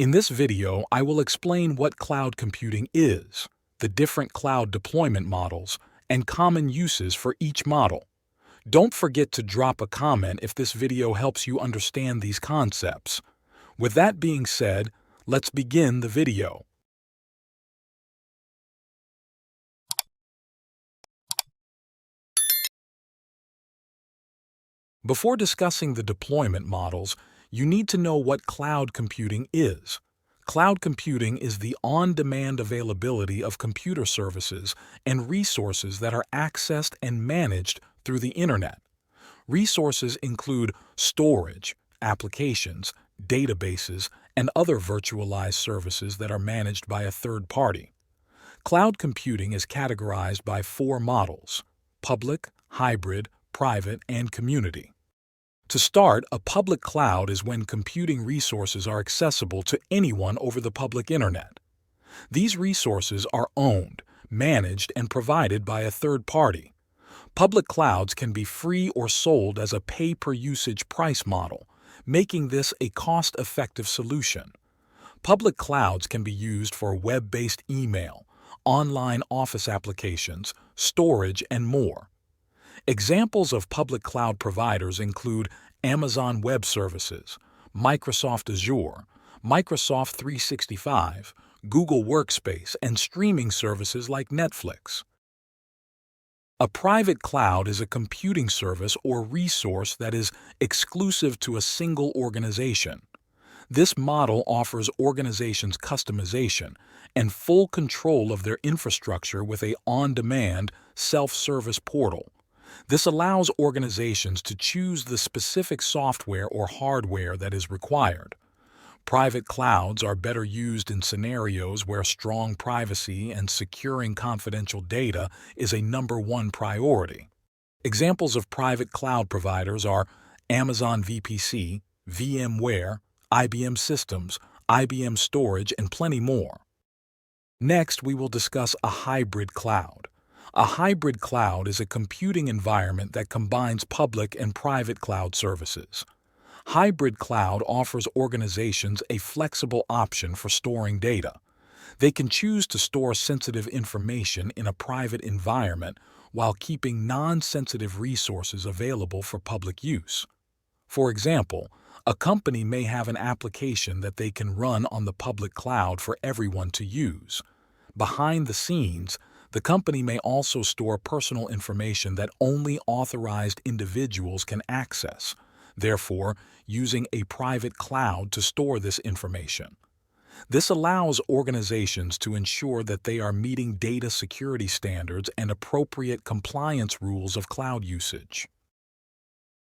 In this video, I will explain what cloud computing is, the different cloud deployment models, and common uses for each model. Don't forget to drop a comment if this video helps you understand these concepts. With that being said, let's begin the video. Before discussing the deployment models, you need to know what cloud computing is. Cloud computing is the on-demand availability of computer services and resources that are accessed and managed through the Internet. Resources include storage, applications, databases, and other virtualized services that are managed by a third party. Cloud computing is categorized by four models: public, hybrid, private, and community. To start, a public cloud is when computing resources are accessible to anyone over the public Internet. These resources are owned, managed, and provided by a third party. Public clouds can be free or sold as a pay-per-usage price model, making this a cost-effective solution. Public clouds can be used for web-based email, online office applications, storage, and more. Examples of public cloud providers include Amazon Web Services, Microsoft Azure, Microsoft 365, Google Workspace, and streaming services like Netflix. A private cloud is a computing service or resource that is exclusive to a single organization. This model offers organizations customization and full control of their infrastructure with an on-demand, self-service portal. This allows organizations to choose the specific software or hardware that is required. Private clouds are better used in scenarios where strong privacy and securing confidential data is a #1 priority. Examples of private cloud providers are Amazon VPC, VMware, IBM Systems, IBM Storage, and plenty more. Next, we will discuss a hybrid cloud. A hybrid cloud is a computing environment that combines public and private cloud services. Hybrid cloud offers organizations a flexible option for storing data. They can choose to store sensitive information in a private environment while keeping non-sensitive resources available for public use. For example, a company may have an application that they can run on the public cloud for everyone to use. Behind the scenes, the company may also store personal information that only authorized individuals can access, therefore using a private cloud to store this information. This allows organizations to ensure that they are meeting data security standards and appropriate compliance rules of cloud usage.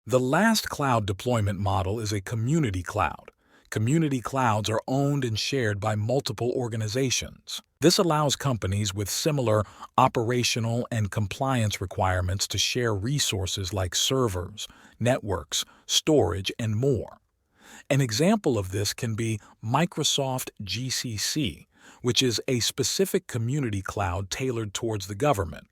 The last cloud deployment model is a community cloud. Community clouds are owned and shared by multiple organizations. This allows companies with similar operational and compliance requirements to share resources like servers, networks, storage, and more. An example of this can be Microsoft GCC, which is a specific community cloud tailored towards the government.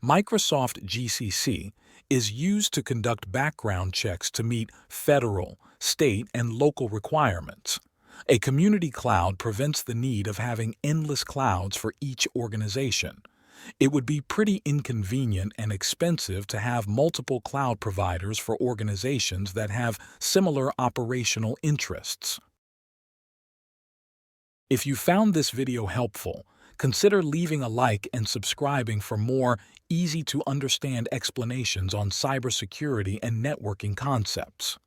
Microsoft GCC is used to conduct background checks to meet federal, state, and local requirements. A community cloud prevents the need of having endless clouds for each organization. It would be pretty inconvenient and expensive to have multiple cloud providers for organizations that have similar operational interests. If you found this video helpful, consider leaving a like and subscribing for more easy-to-understand explanations on cybersecurity and networking concepts.